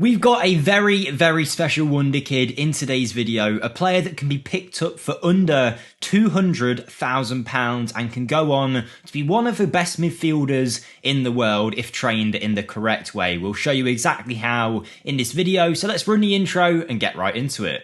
We've got a very, very special Wonderkid in today's video, a player that can be picked up for under £200,000 and can go on to be one of the best midfielders in the world if trained in the correct way. We'll show you exactly how in this video, so let's run the intro and get right into it.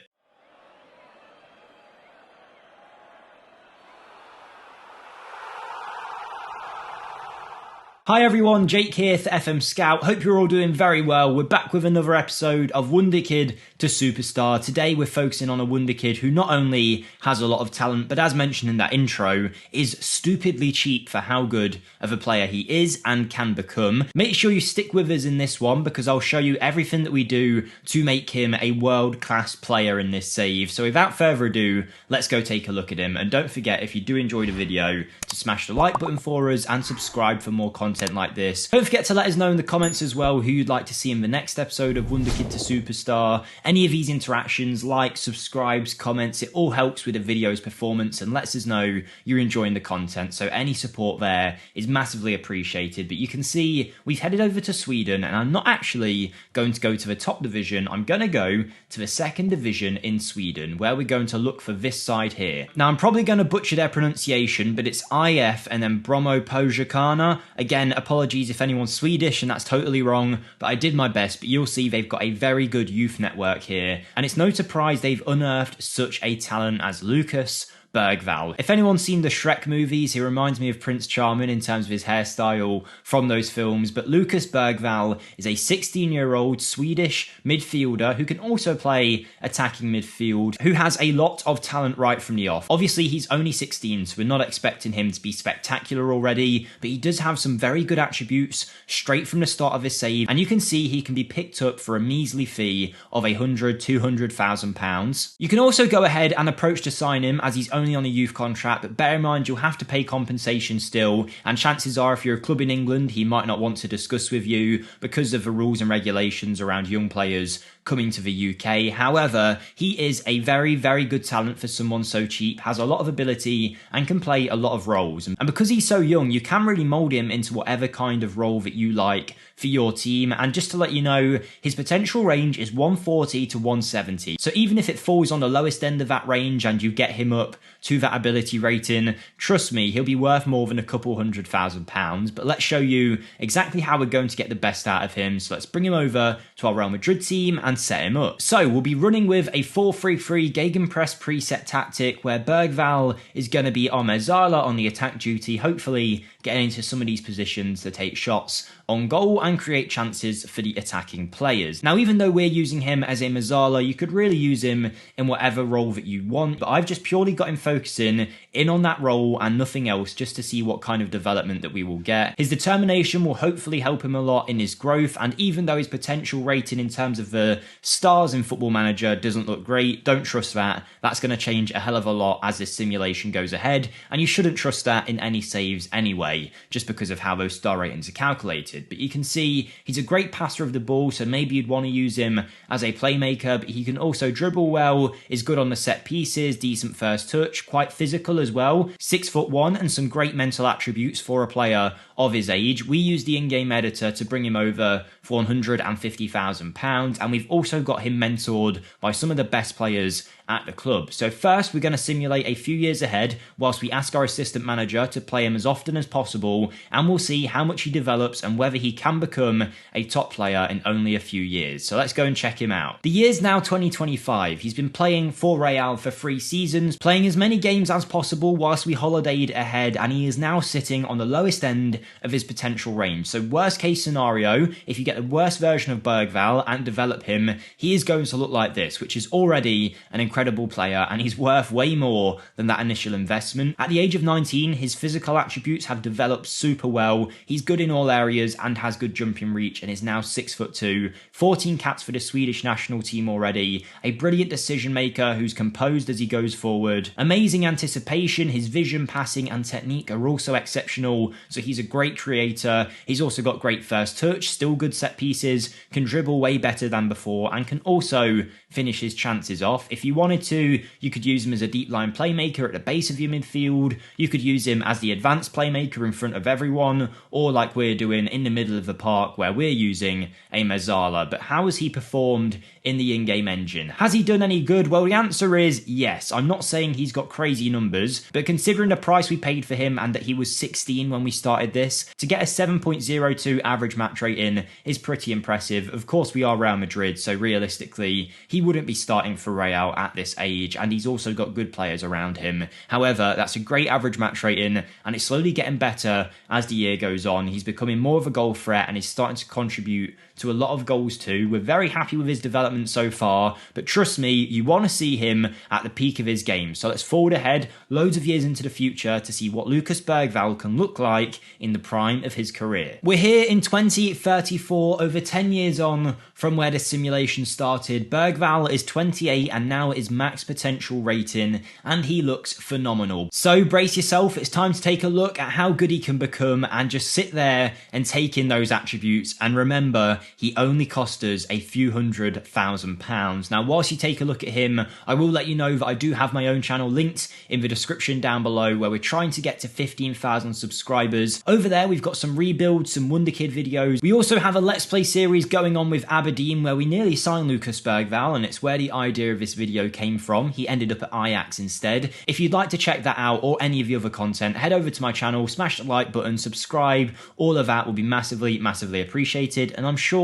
Hi everyone, Jake here for FMSCOUT. Hope you're all doing very well. We're back with another episode of Wonderkid to Superstar. Today we're focusing on a Wonderkid who not only has a lot of talent, but as mentioned in that intro, is stupidly cheap for how good of a player he is and can become. Make sure you stick with us in this one because I'll show you everything that we do to make him a world-class player in this save. So without further ado, let's go take a look at him. And don't forget, if you do enjoy the video, to smash the like button for us and subscribe for more content like this. Don't forget to let us know in the comments as well who you'd like to see in the next episode of Wonderkid to Superstar. Any of these interactions, likes, subscribes, comments, it all helps with the video's performance and lets us know you're enjoying the content. So any support there is massively appreciated. But you can see we've headed over to Sweden and I'm not actually going to go to the top division. I'm going to go to the second division in Sweden where we're going to look for this side here. Now I'm probably going to butcher their pronunciation, but it's IF and then Bromo Pojakana. Again, apologies if anyone's Swedish and that's totally wrong, but I did my best. But you'll see they've got a very good youth network here, and it's no surprise they've unearthed such a talent as Lucas Bergval. If anyone's seen the Shrek movies, he reminds me of Prince Charming in terms of his hairstyle from those films, but Lucas Bergval is a 16-year-old Swedish midfielder who can also play attacking midfield, who has a lot of talent right from the off. Obviously, he's only 16, so we're not expecting him to be spectacular already, but he does have some very good attributes straight from the start of his save, and you can see he can be picked up for a measly fee of £200,000. You can also go ahead and approach to sign him as he's only on a youth contract, but bear in mind you'll have to pay compensation still, and chances are if you're a club in England he might not want to discuss with you because of the rules and regulations around young players coming to the UK. However, he is a very, very good talent for someone so cheap, has a lot of ability and can play a lot of roles. And because he's so young, you can really mould him into whatever kind of role that you like for your team. And just to let you know, his potential range is 140 to 170. So even if it falls on the lowest end of that range and you get him up to that ability rating, trust me, he'll be worth more than a couple £100,000. But let's show you exactly how we're going to get the best out of him. So let's bring him over to our Real Madrid team and set him up. So we'll be running with a 4-3-3 gegenpress preset tactic where Bergval is going to be our Mezzala on the attack duty, hopefully getting into some of these positions to take shots on goal and create chances for the attacking players. Now, even though we're using him as a Mezzala, you could really use him in whatever role that you want, but I've just purely got him focusing in on that role and nothing else, just to see what kind of development that we will get. His determination will hopefully help him a lot in his growth, and even though his potential rating in terms of the stars in Football Manager doesn't look great, don't trust that. That's going to change a hell of a lot as this simulation goes ahead, and you shouldn't trust that in any saves anyway, just because of how those star ratings are calculated. But you can see he's a great passer of the ball, so maybe you'd want to use him as a playmaker, but he can also dribble well, is good on the set pieces, decent first touch, quite physical as well, 6'1", and some great mental attributes for a player of his age. We use the in-game editor to bring him over for £150,000, and we've also got him mentored by some of the best players at the club. So first we're going to simulate a few years ahead whilst we ask our assistant manager to play him as often as possible, and we'll see how much he develops and whether he can become a top player in only a few years. So let's go and check him out. The year's now 2025. He's been playing for Real for 3 seasons, playing as many games as possible whilst we holidayed ahead, and he is now sitting on the lowest end of his potential range. So worst case scenario, if you get the worst version of Bergval and develop him, he is going to look like this, which is already an incredible player, and he's worth way more than that initial investment. At the age of 19, his physical attributes have developed super well. He's good in all areas and has good jumping reach, and is now 6'2", 14 caps for the Swedish national team already, a brilliant decision maker who's composed as he goes forward, amazing anticipation, his vision, passing and technique are also exceptional, so he's a great creator. He's also got great first touch, still good set pieces, can dribble way better than before, and can also finish his chances off. If you wanted to, you could use him as a deep line playmaker at the base of your midfield. You could use him as the advanced playmaker striker in front of everyone, or like we're doing in the middle of the park where we're using a Mezzala. But how has he performed in the in-game engine? Has he done any good? Well, the answer is yes. I'm not saying he's got crazy numbers, but considering the price we paid for him and that he was 16 when we started this, to get a 7.02 average match rating is pretty impressive. Of course, we are Real Madrid, so realistically, he wouldn't be starting for Real at this age, and he's also got good players around him. However, that's a great average match rating, and it's slowly getting better as the year goes on. He's becoming more of a goal threat, and he's starting to contribute to a lot of goals too. We're very happy with his development so far, but trust me, you want to see him at the peak of his game. So let's forward ahead loads of years into the future to see what Lucas Bergval can look like in the prime of his career. We're here in 2034, over 10 years on from where the simulation started. Bergval is 28 and now at his max potential rating, and he looks phenomenal. So brace yourself, it's time to take a look at how good he can become and just sit there and take in those attributes. And remember, he only cost us a few £100,000. Now, whilst you take a look at him, I will let you know that I do have my own channel linked in the description down below, where we're trying to get to 15,000 subscribers. Over there, we've got some rebuilds, some Wonderkid videos. We also have a Let's Play series going on with Aberdeen, where we nearly signed Lucas Bergval, and it's where the idea of this video came from. He ended up at Ajax instead. If you'd like to check that out or any of the other content, head over to my channel, smash the like button, subscribe. All of that will be massively, massively appreciated, and I'm sure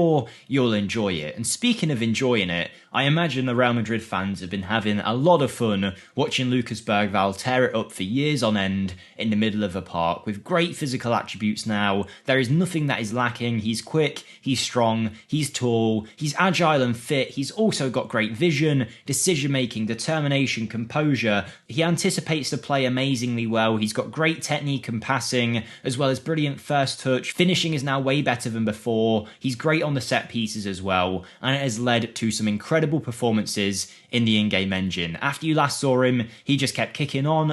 you'll enjoy it. And speaking of enjoying it, I imagine the Real Madrid fans have been having a lot of fun watching Lucas Bergval tear it up for years on end in the middle of a park with great physical attributes now. There is nothing that is lacking. He's quick, he's strong, he's tall, he's agile and fit. He's also got great vision, decision-making, determination, composure. He anticipates the play amazingly well. He's got great technique and passing, as well as brilliant first touch. Finishing is now way better than before. He's great on the set pieces as well, and it has led to some incredible performances in the in-game engine. After you last saw him, he just kept kicking on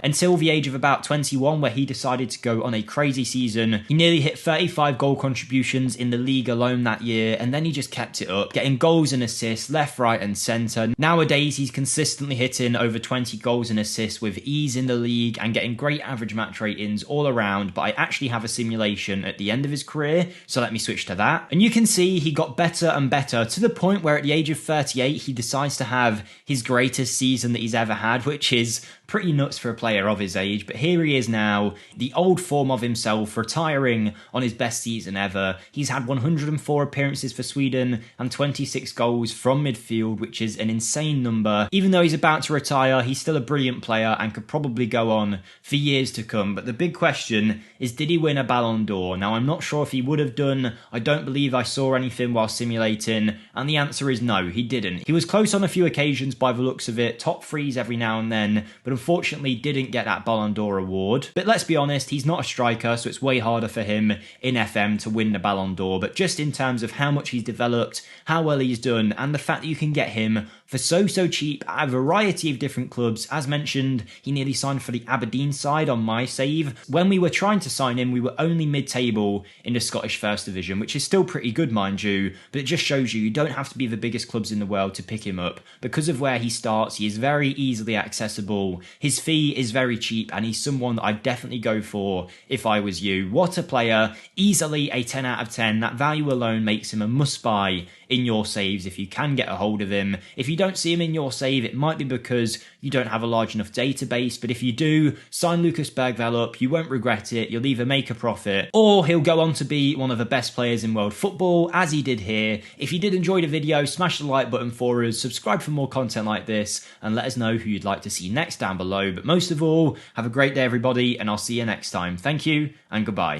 until the age of about 21, where he decided to go on a crazy season. He nearly hit 35 goal contributions in the league alone that year, and then he just kept it up, getting goals and assists left, right and centre. Nowadays, he's consistently hitting over 20 goals and assists with ease in the league and getting great average match ratings all around. But I actually have a simulation at the end of his career, so let me switch to that. And you can see he got better and better to the point where at the age of 38, he decides to have his greatest season that he's ever had, which is pretty nuts for a player of his age. But here he is now, the old form of himself, retiring on his best season ever. He's had 104 appearances for Sweden and 26 goals from midfield, which is an insane number. Even though he's about to retire, he's still a brilliant player and could probably go on for years to come. But the big question is, did he win a Ballon d'Or? Now, I'm not sure if he would have done. I don't believe I saw anything while simulating, and the answer is no, he didn't. He was close on a few occasions by the looks of it, top threes every now and then, but unfortunately didn't get that Ballon d'Or award. But let's be honest, he's not a striker, so it's way harder for him in FM to win the Ballon d'Or. But just in terms of how much he's developed, how well he's done, and the fact that you can get him for so cheap at a variety of different clubs. As mentioned, he nearly signed for the Aberdeen side on my save. When we were trying to sign him, we were only mid-table in the Scottish First Division, which is still pretty good, mind you, but it just shows you don't have to be the biggest clubs in the world to pick him up. Because of where he starts, he is very easily accessible. His fee is very cheap, and he's someone that I'd definitely go for if I was you. What a player. Easily a 10 out of 10. That value alone makes him a must-buy in your saves if you can get a hold of him. If you don't see him in your save, it might be because you don't have a large enough database, but if you do, sign Lucas Bergval up. You won't regret it. You'll either make a profit, or he'll go on to be one of the best players in world football, as he did here. If you did enjoy the video, smash the like button for us, subscribe for more content like this, and let us know who you'd like to see next down below. But most of all, have a great day, everybody, and I'll see you next time. Thank you, and goodbye.